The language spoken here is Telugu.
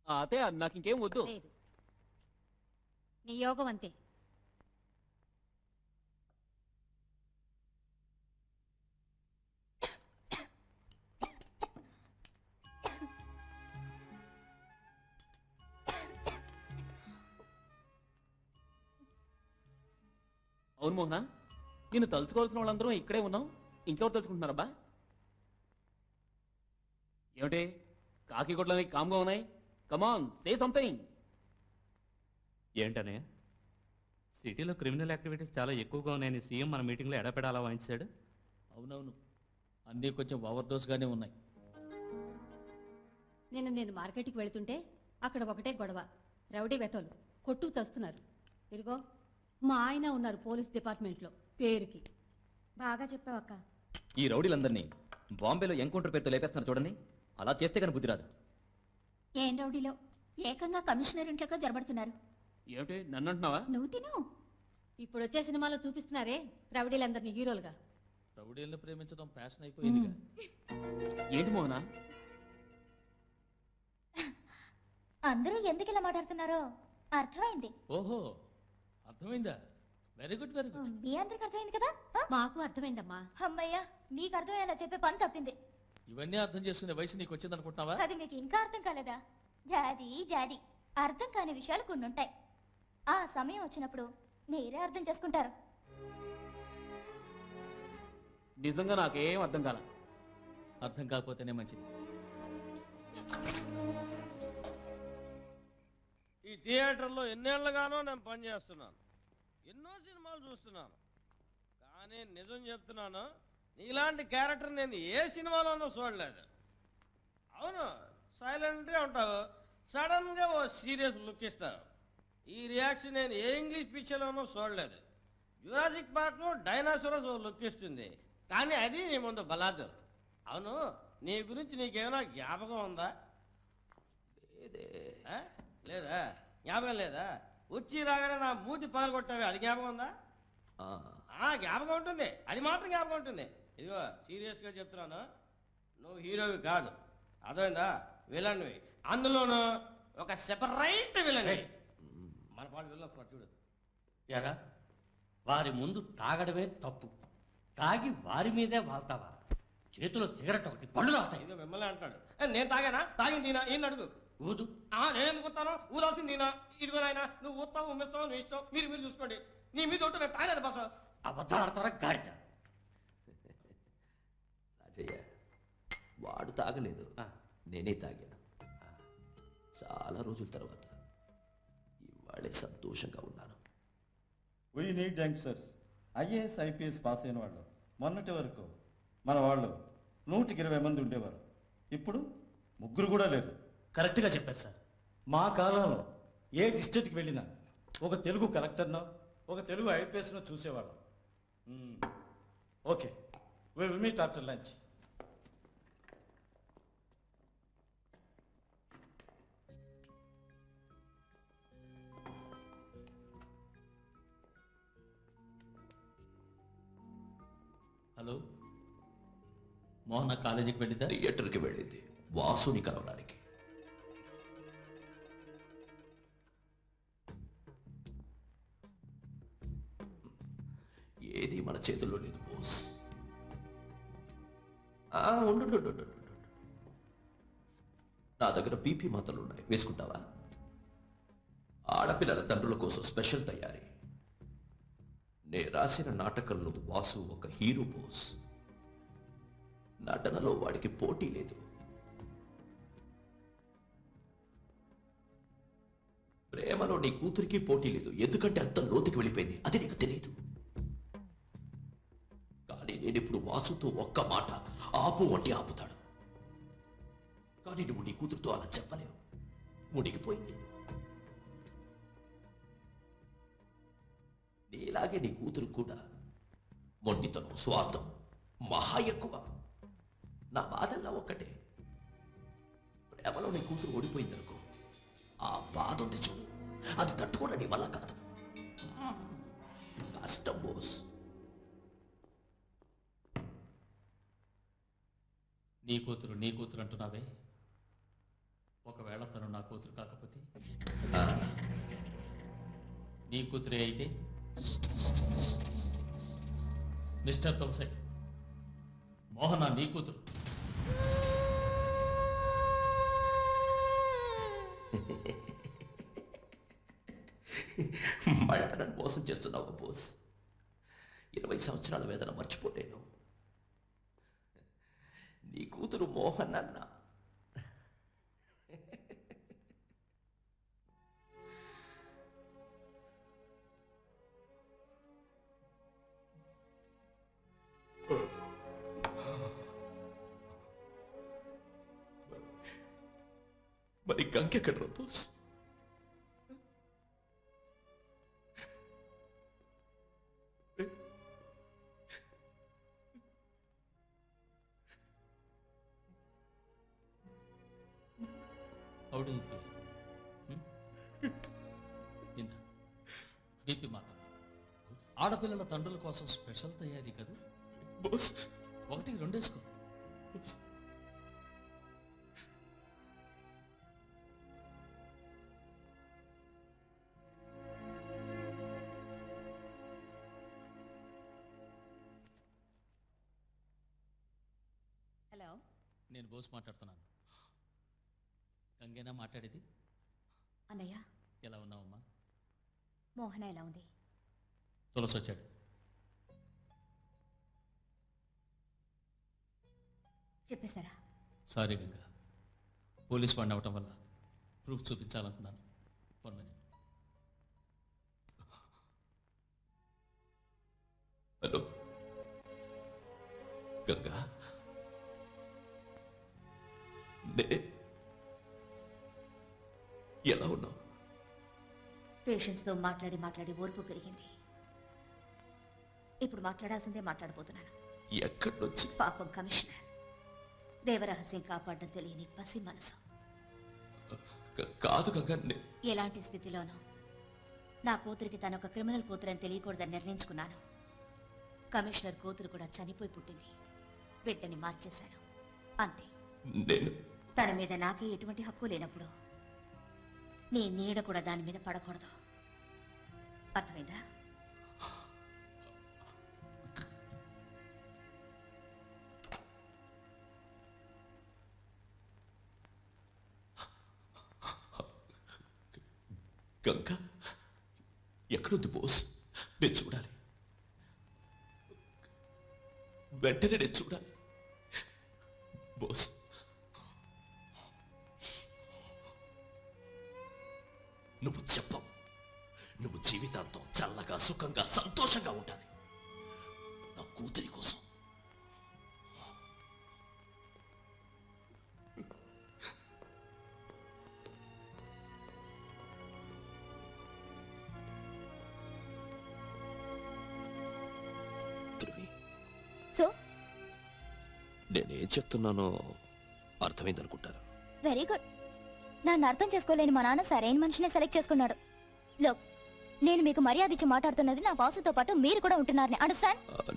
అతే నాకు ఇంకేం వద్దు. లేదు, నీ యోగం అంతే. అవును మోహన, నేను తలుచుకోవాల్సిన వాళ్ళందరూ ఇక్కడే ఉన్నాం, ఇంకెవరు తలుచుకుంటున్నారబ్బా? ఏమిటి కాకి గుడ్లని కామ్గా ఉన్నాయి? కమాన్, సే సంథింగ్. ఏంటనే సిటీలో క్రిమినల్ యాక్టివిటీస్ చాలా ఎక్కువగా ఉన్నాయని సీఎం మన మీటింగ్లో ఎడపెడాలా వాయించాడు. అవునవును, అన్నీ కొంచెం ఓవర్ డోస్గానే ఉన్నాయి. నేను మార్కెట్కి వెళుతుంటే అక్కడ ఒకటే గొడవ. రౌడీ వెతలు కొట్టుకు తెస్తున్నారు. ఇదిగో మా ఆయన ఉన్నారు పోలీస్ డిపార్ట్మెంట్లో పేరుకి. బాగా చెప్పావక్క. ఈ రౌడీలందరినీ బాంబేలో ఎన్కౌంటర్ పేరుతో లేపేస్తున్నారు చూడండి. అలా చేస్తే కానీ బుద్ధి రాదు. ఏం రౌడీలో ఏకంగా కమిషనర్ ఇంట్లోకి జరబడుతున్నారు. ఏమిటి నన్ను అంటున్నావా? నువ్వు తిను. ఇప్పుడు వచ్చే సినిమాలో చూపిస్తున్నారే రౌడీలందరినీ హీరోలుగా. రౌడీలను ప్రేమించడం ఫ్యాషన్ అయిపోయింది. ఏంటి మోహన? అందరూ ఎందుకు ఇలా మాట్లాడుతున్నారో అర్థమైంది. ఓహో, అర్థమైందా? Very good, very good. మీ అందరికి అర్థమైంది కదా? మాకు అర్థమైందమ్మా. అమ్మయ్యా, నీకు అర్థమయ్యేలా చెప్పే పని తప్పింది. ఇవన్నీ అర్థం చేసుకునే వయసు నీకు వచ్చింది అనుకుంటున్నావా? అది మీకు ఇంకా అర్థం కాలేదా? డాడీ డాడీ, అర్థం కాని విషయాలు కొన్ని ఉంటాయి. ఆ సమయం వచ్చినప్పుడు మీరే అర్థం చేసుకుంటారు. నిజంగా నాకేం అర్థం కాల. అర్థం కాకపోతేనే మంచిది. ఈ థియేటర్లో ఎన్నేళ్లుగానో నేను పనిచేస్తున్నాను, ఎన్నో సినిమాలు చూస్తున్నాను. కానీ నిజం చెప్తున్నాను, నీలాంటి క్యారెక్టర్ నేను ఏ సినిమాలోనూ చూడలేదు. అవును, సైలెంట్గా ఉంటావు, సడన్గా ఓ సీరియస్ లుక్ ఇస్తావు. ఈ రియాక్షన్ నేను ఏ ఇంగ్లీష్ పిక్చర్లోనూ చూడలేదు. జురాసిక్ పార్క్లో డైనాసోరస్ ఓ లుక్ ఇస్తుంది, కానీ అది నీ ముందు బలాదు. అవును, నీ గురించి నీకేమైనా జ్ఞాపకం ఉందా? లేదా? జ్ఞాపకం లేదా? వచ్చి రాగానే నా మూతి పగలగొట్టావే, అది జ్ఞాపకం ఉందా? జ్ఞాపకం ఉంటుంది, అది మాత్రం జ్ఞాపకం ఉంటుంది. ఇదిగో సీరియస్గా చెప్తున్నాను, నువ్వు హీరోవి కాదు, అర్థమైందా? విలన్వి, అందులోనూ ఒక సెపరేట్ విలన్. మన పాటు విలన్ వస్తున్నాడు చూడు. ఎరా, వారి ముందు తాగడమే తప్పు, తాగి వారి మీదే వాళ్తావా? చేతిలో సిగరెట్ ఒకటి పళ్ళు రాస్తాయి. ఇదిగో మిమ్మల్ని అంటాడు. నేను తాగానా? తాగింది తీనా? ఈయన అడుగు. ఊదు. నేను ఎందుకు వస్తాను? ఊదాల్సింది తీనా? ఇదిగో నాయన, నువ్వు ఊస్తావు ఉమ్మిస్తావు నీ ఇష్టం, మీరు చూసుకోండి. నీ మీద ఒట్టు, నేను తాగలేదు బస. అబద్ధాలు ఆడతారా గాడిద? రాజయ్య, వాడు తాగలేదు, నేనే తాగాను. చాలా రోజుల తర్వాత ఇవాళే సంతోషంగా ఉన్నాను. We need youngsters. IAS IPS pass అయిన వాళ్ళు మొన్నటి వరకు మన వాళ్ళు 120 మంది ఉండేవారు, ఇప్పుడు 3 కూడా లేరు. కరెక్ట్గా చెప్పారు సార్. మా కాలంలో ఏ డిస్ట్రిక్ట్కి వెళ్ళినా ఒక తెలుగు కలెక్టర్నో ఒక తెలుగు ఐపీఎస్నో చూసేవాళ్ళం. Okay, we will meet after lunch. Hello Mohana, కాలేజీకి వెళ్ళిద్దా? థియేటర్కి వెళ్ళింది వాసుని కలవడానికి. ఏది మన చేతుల్లో లేదు బోస్. ఉండు, నా దగ్గర బీపీ మాత్రలు ఉన్నాయి, వేసుకుంటావా? ఆడపిల్లల తండ్రుల కోసం స్పెషల్ తయారీ. నే రాసిన నాటకంలో వాసు ఒక హీరో బోస్. నటనలో వాడికి పోటీ లేదు. ప్రేమలో నీ కూతురికి పోటీ లేదు, ఎందుకంటే అంత లోతుకి వెళ్ళిపోయింది, అది నీకు తెలియదు. కానీ నేనిప్పుడు వాసుతో ఒక్క మాట ఆపు అంటే ఆపుతాడు. కానీ నువ్వు నీ కూతురుతో అలా చెప్పలేవు, మునిగిపోయింది. నీలాగే నీ కూతురు కూడా మొండితనం, స్వార్థం మహా ఎక్కువ. నా బాధల్లా ఒక్కటే, ప్రేమలో నీ కూతురు ఓడిపోయిందనుకో, ఆ బాధ ఉంది చూడు, అది తట్టుకోవడం నీ వల్ల కాదు. కష్టం బోస్. నీ కూతురు అంటున్నావే, ఒకవేళ తను నా కూతురు కాకపోతే ఆ, నీ కూతురే అయితే మిస్టర్ తులసి, మోహన నీ కూతురు. మళ్ళా నన్ను మోసం చేస్తున్నావు బోస్. 20 సంవత్సరాల వేదన మర్చిపోలేను. నీ కూతురు మోహన్ అన్న. మరి గంకెక్కడ boss? How do you feel? ఇంత బీపీ మాత్రం ఆడపిల్లల తండ్రుల కోసం స్పెషల్ తయారీ కదా బోస్ 1 2 వేసుకో. హలో, నేను బోస్ మాట్లాడుతున్నాను. గంగేనా మాట్లాడేది? అన్నయ్య, ఎలా ఉన్నావమ్మా? మోహన ఎలా ఉంది? తులసి వచ్చాడు. చెప్పేశారా? సారీ గంగా, పోలీస్ వాడిని అవటం వల్ల ప్రూఫ్ చూపించాలనుకున్నాను. 1 minute. హలో గంగా, ఎలా ఉన్నావు? పేషెంట్స్తో మాట్లాడి మాట్లాడి ఓర్పు పెరిగింది. ఇప్పుడు మాట్లాడాల్సిందే మాట్లాడబోతున్నాను. ఎక్కడి నుంచి? పాపం కమిషనర్, దేవరహస్యం కాపాడడం తెలియని పసి మనసు. కాదు గంగా, ఎలాంటి స్థితిలోనూ నా కూతురికి తన ఒక క్రిమినల్ కూతురని తెలియకూడదని నిర్ణయించుకున్నాను. కమిషనర్ కూతురు కూడా చనిపోయి పుట్టింది. బిడ్డని మార్చేశాను, అంతే. నేను తన మీద నాకే ఎటువంటి హక్కు లేనప్పుడు నీ నీడ కూడా దాని మీద పడకూడదు. అర్థమైందా? గంగా ఎక్కడుంది బోస్? నేను చూడాలి, వెంటనే నేను చూడాలి బోస్. నువ్వు చెప్పవు. నువ్వు జీవితాంతం చల్లగా సుఖంగా సంతోషంగా ఉండాలి నా కూతురి కోసం. సో నేనేం చెప్తున్నానో అర్థమైందనుకుంటారా? Very good. నన్ను అర్థం చేసుకోలేని మా నాన్న సరైన మనిషినే సెలెక్ట్ చేసుకున్నాడు. లోక్, నేను మీకు మర్యాద ఇచ్చి మాట్లాడుతున్నది నా వాసుతో పాటు మీరు కూడా ఉంటున్నారని అండర్స్టాండ్?